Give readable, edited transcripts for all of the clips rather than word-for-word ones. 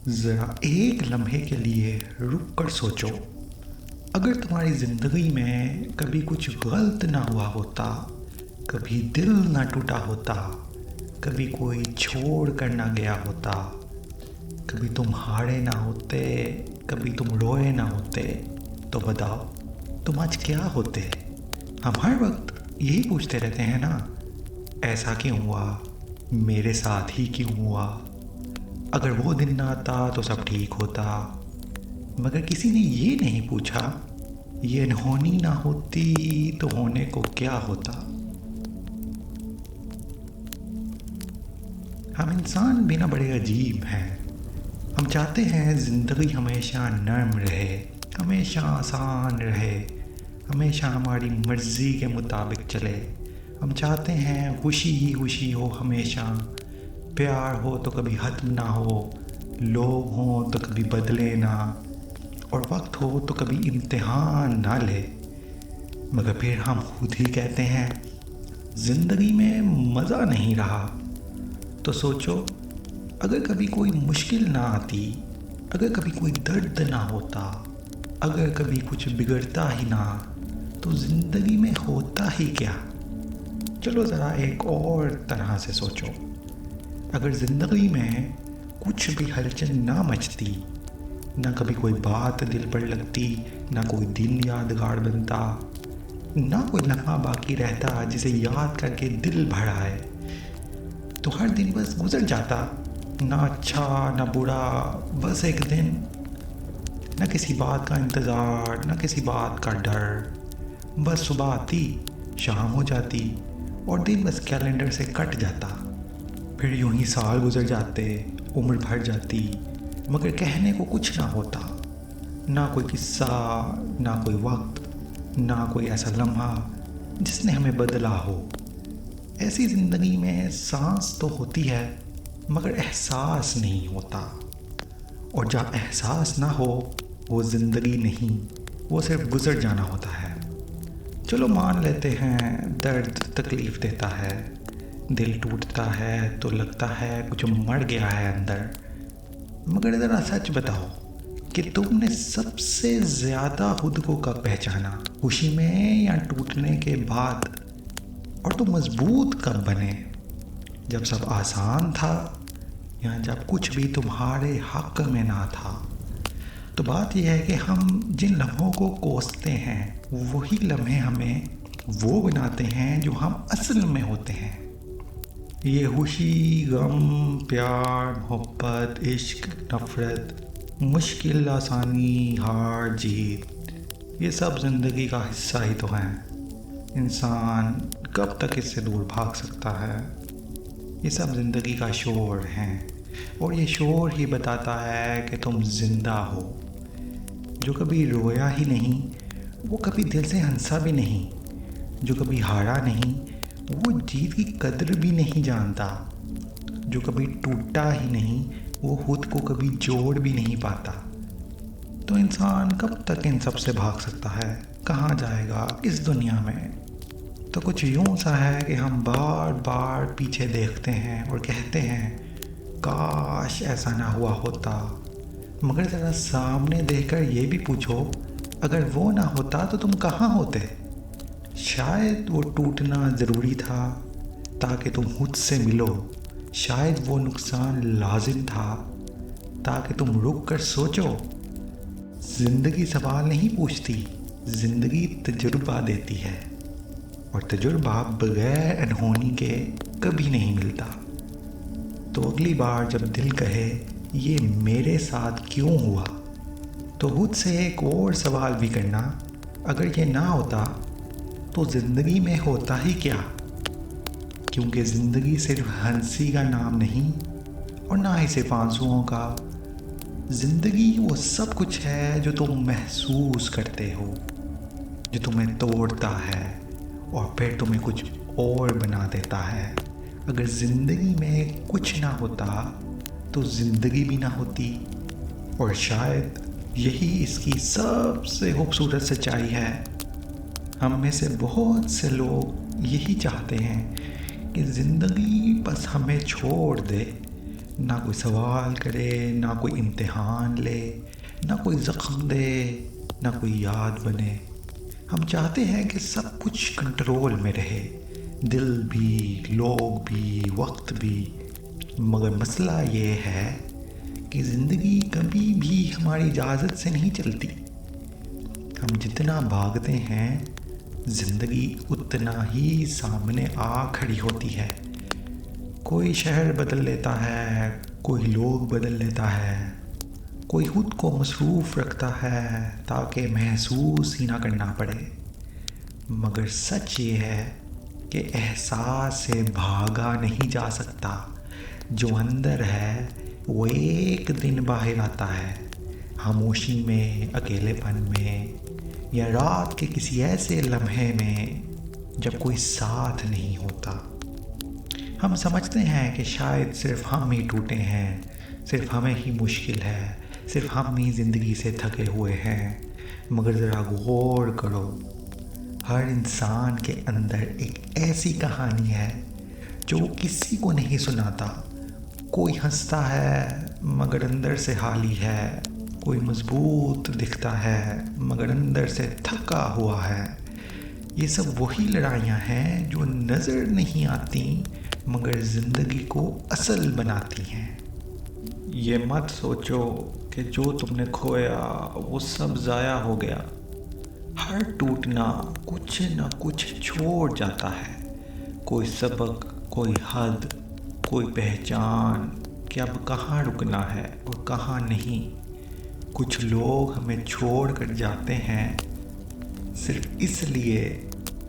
ज़रा एक लम्हे के लिए रुक कर सोचो। अगर तुम्हारी ज़िंदगी में कभी कुछ गलत ना हुआ होता, कभी दिल ना टूटा होता, कभी कोई छोड़ कर ना गया होता, कभी तुम हारे ना होते, कभी तुम रोए ना होते, तो बताओ तुम आज क्या होते। हम हर वक्त यही पूछते रहते हैं ना, ऐसा क्यों हुआ, मेरे साथ ही क्यों हुआ, अगर वो दिन ना आता तो सब ठीक होता। मगर किसी ने ये नहीं पूछा, ये अनहोनी ना होती तो होने को क्या होता। हम इंसान भी ना बड़े अजीब हैं। हम चाहते हैं ज़िंदगी हमेशा नर्म रहे, हमेशा आसान रहे, हमेशा हमारी मर्ज़ी के मुताबिक चले। हम चाहते हैं खुशी ही खुशी हो हमेशा, प्यार हो तो कभी ख़त्म ना हो, लोग हों तो कभी बदले ना, और वक्त हो तो कभी इम्तिहान ना ले। मगर फिर हम खुद ही कहते हैं ज़िंदगी में मज़ा नहीं रहा। तो सोचो, अगर कभी कोई मुश्किल ना आती, अगर कभी कोई दर्द ना होता, अगर कभी कुछ बिगड़ता ही ना, तो ज़िंदगी में होता ही क्या। चलो ज़रा एक और तरह से सोचो, अगर ज़िंदगी में कुछ भी हलचल ना मचती, ना कभी कोई बात दिल पर लगती, ना कोई दिन यादगार बनता, ना कोई लम्हा बाकी रहता जिसे याद करके दिल भर आए, तो हर दिन बस गुजर जाता, ना अच्छा ना बुरा, बस एक दिन। ना किसी बात का इंतज़ार, ना किसी बात का डर, बस सुबह आती, शाम हो जाती और दिन बस कैलेंडर से कट जाता। फिर यूं ही साल गुजर जाते, उम्र भर जाती, मगर कहने को कुछ ना होता। ना कोई किस्सा, ना कोई वक्त, ना कोई ऐसा लम्हा जिसने हमें बदला हो। ऐसी ज़िंदगी में सांस तो होती है, मगर एहसास नहीं होता। और जहाँ एहसास ना हो वो ज़िंदगी नहीं, वो सिर्फ गुजर जाना होता है। चलो मान लेते हैं दर्द तकलीफ़ देता है, दिल टूटता है तो लगता है कुछ मर गया है अंदर। मगर ज़रा सच बताओ कि तुमने सबसे ज़्यादा खुद को कब पहचाना, खुशी में या टूटने के बाद। और तुम मजबूत कब बने, जब सब आसान था या जब कुछ भी तुम्हारे हक में ना था। तो बात यह है कि हम जिन लम्हों को कोसते हैं, वही लम्हे हमें वो बनाते हैं जो हम असल में होते हैं। ये खुशी, गम, प्यार, मोहब्बत, इश्क, नफ़रत, मुश्किल, आसानी, हार, जीत, ये सब ज़िंदगी का हिस्सा ही तो हैं। इंसान कब तक इससे दूर भाग सकता है। ये सब ज़िंदगी का शोर हैं, और ये शोर ही बताता है कि तुम ज़िंदा हो। जो कभी रोया ही नहीं, वो कभी दिल से हंसा भी नहीं। जो कभी हारा नहीं, वो जीत की कदर भी नहीं जानता। जो कभी टूटा ही नहीं, वो खुद को कभी जोड़ भी नहीं पाता। तो इंसान कब तक इन सब से भाग सकता है, कहाँ जाएगा इस दुनिया में। तो कुछ यूँ सा है कि हम बार बार पीछे देखते हैं और कहते हैं काश ऐसा ना हुआ होता। मगर ज़रा सामने देखकर ये भी पूछो, अगर वो ना होता तो तुम कहाँ होते। शायद वो टूटना ज़रूरी था ताकि तुम खुद से मिलो। शायद वो नुकसान लाजिम था ताकि तुम रुक कर सोचो। ज़िंदगी सवाल नहीं पूछती, ज़िंदगी तजुर्बा देती है, और तजुर्बा बगैर अनहोनी के कभी नहीं मिलता। तो अगली बार जब दिल कहे ये मेरे साथ क्यों हुआ, तो खुद से एक और सवाल भी करना, अगर ये ना होता तो ज़िंदगी में होता ही क्या। क्योंकि ज़िंदगी सिर्फ हंसी का नाम नहीं, और ना ही सिर्फ आंसुओं का। ज़िंदगी वो सब कुछ है जो तुम महसूस करते हो, जो तुम्हें तोड़ता है और फिर तुम्हें कुछ और बना देता है। अगर ज़िंदगी में कुछ ना होता तो ज़िंदगी भी ना होती। और शायद यही इसकी सबसे खूबसूरत सच्चाई है। हम में से बहुत से लोग यही चाहते हैं कि ज़िंदगी बस हमें छोड़ दे, ना कोई सवाल करे, ना कोई इम्तिहान ले, ना कोई ज़ख्म दे, ना कोई याद बने। हम चाहते हैं कि सब कुछ कंट्रोल में रहे, दिल भी, लोग भी, वक्त भी। मगर मसला ये है कि ज़िंदगी कभी भी हमारी इजाज़त से नहीं चलती। हम जितना भागते हैं, ज़िंदगी उतना ही सामने आ खड़ी होती है। कोई शहर बदल लेता है, कोई लोग बदल लेता है, कोई खुद को मसरूफ़ रखता है ताकि महसूस ही ना करना पड़े। मगर सच ये है कि एहसास से भागा नहीं जा सकता। जो अंदर है वो एक दिन बाहर आता है, खामोशी में, अकेलेपन में, या रात के किसी ऐसे लम्हे में जब कोई साथ नहीं होता। हम समझते हैं कि शायद सिर्फ हम ही टूटे हैं, सिर्फ हमें ही मुश्किल है, सिर्फ हम ही ज़िंदगी से थके हुए हैं। मगर ज़रा गौर करो, हर इंसान के अंदर एक ऐसी कहानी है जो किसी को नहीं सुनाता। कोई हंसता है मगर अंदर से हाली है, कोई मजबूत दिखता है मगर अंदर से थका हुआ है। ये सब वही लड़ाइयाँ हैं जो नज़र नहीं आती मगर ज़िंदगी को असल बनाती हैं। ये मत सोचो कि जो तुमने खोया वो सब ज़ाया हो गया। हर टूटना कुछ न कुछ छोड़ जाता है, कोई सबक, कोई हद, कोई पहचान कि अब कहाँ रुकना है और कहाँ नहीं। कुछ लोग हमें छोड़ कर जाते हैं सिर्फ इसलिए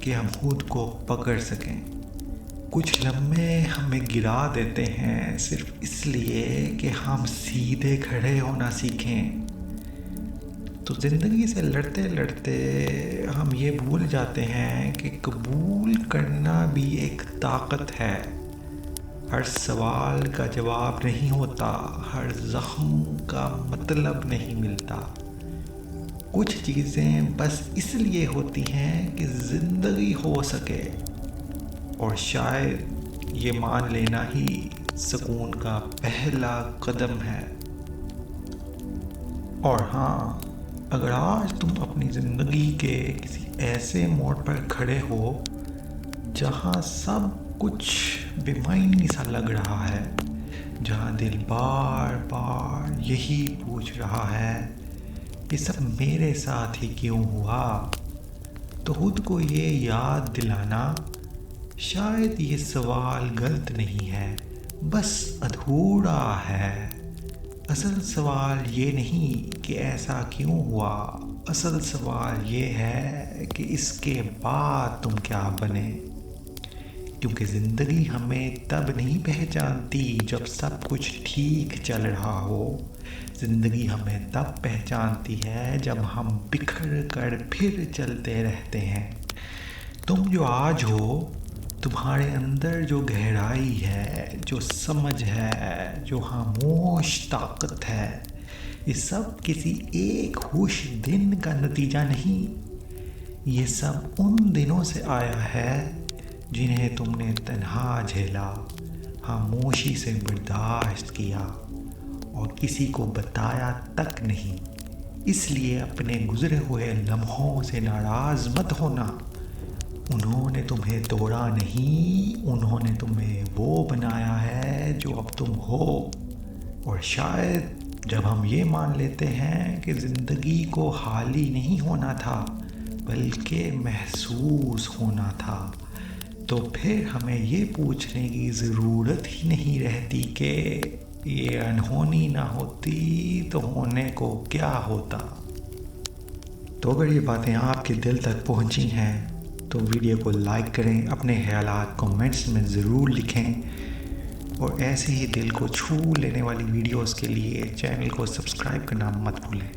कि हम खुद को पकड़ सकें। कुछ लम्हे हमें गिरा देते हैं सिर्फ इसलिए कि हम सीधे खड़े होना सीखें। तो ज़िंदगी से लड़ते लड़ते हम ये भूल जाते हैं कि कबूल करना भी एक ताकत है। हर सवाल का जवाब नहीं होता, हर ज़ख्म का मतलब नहीं मिलता। कुछ चीज़ें बस इसलिए होती हैं कि ज़िंदगी हो सके, और शायद ये मान लेना ही सुकून का पहला कदम है। और हाँ, अगर आज तुम अपनी ज़िंदगी के किसी ऐसे मोड़ पर खड़े हो जहाँ सब कुछ बेमायनी सा लग रहा है, जहाँ दिल बार बार यही पूछ रहा है ये सब मेरे साथ ही क्यों हुआ, तो खुद को ये याद दिलाना, शायद ये सवाल गलत नहीं है, बस अधूरा है। असल सवाल ये नहीं कि ऐसा क्यों हुआ, असल सवाल ये है कि इसके बाद तुम क्या बने। क्योंकि ज़िंदगी हमें तब नहीं पहचानती जब सब कुछ ठीक चल रहा हो। ज़िंदगी हमें तब पहचानती है जब हम बिखर कर फिर चलते रहते हैं। तुम जो आज हो, तुम्हारे अंदर जो गहराई है, जो समझ है, जो खामोश ताकत है, ये सब किसी एक खुश दिन का नतीजा नहीं। ये सब उन दिनों से आया है जिन्हें तुमने तन्हा झेला, खामोशी से बर्दाश्त किया और किसी को बताया तक नहीं। इसलिए अपने गुजरे हुए लम्हों से नाराज़ मत होना। उन्होंने तुम्हें तोड़ा नहीं, उन्होंने तुम्हें वो बनाया है जो अब तुम हो। और शायद जब हम ये मान लेते हैं कि ज़िंदगी को हाली नहीं होना था बल्कि महसूस होना था, तो फिर हमें ये पूछने की ज़रूरत ही नहीं रहती कि ये अनहोनी ना होती तो होने को क्या होता। तो अगर ये बातें आपके दिल तक पहुंची हैं तो वीडियो को लाइक करें, अपने ख्यालात कमेंट्स में ज़रूर लिखें, और ऐसे ही दिल को छू लेने वाली वीडियोस के लिए चैनल को सब्सक्राइब करना मत भूलें।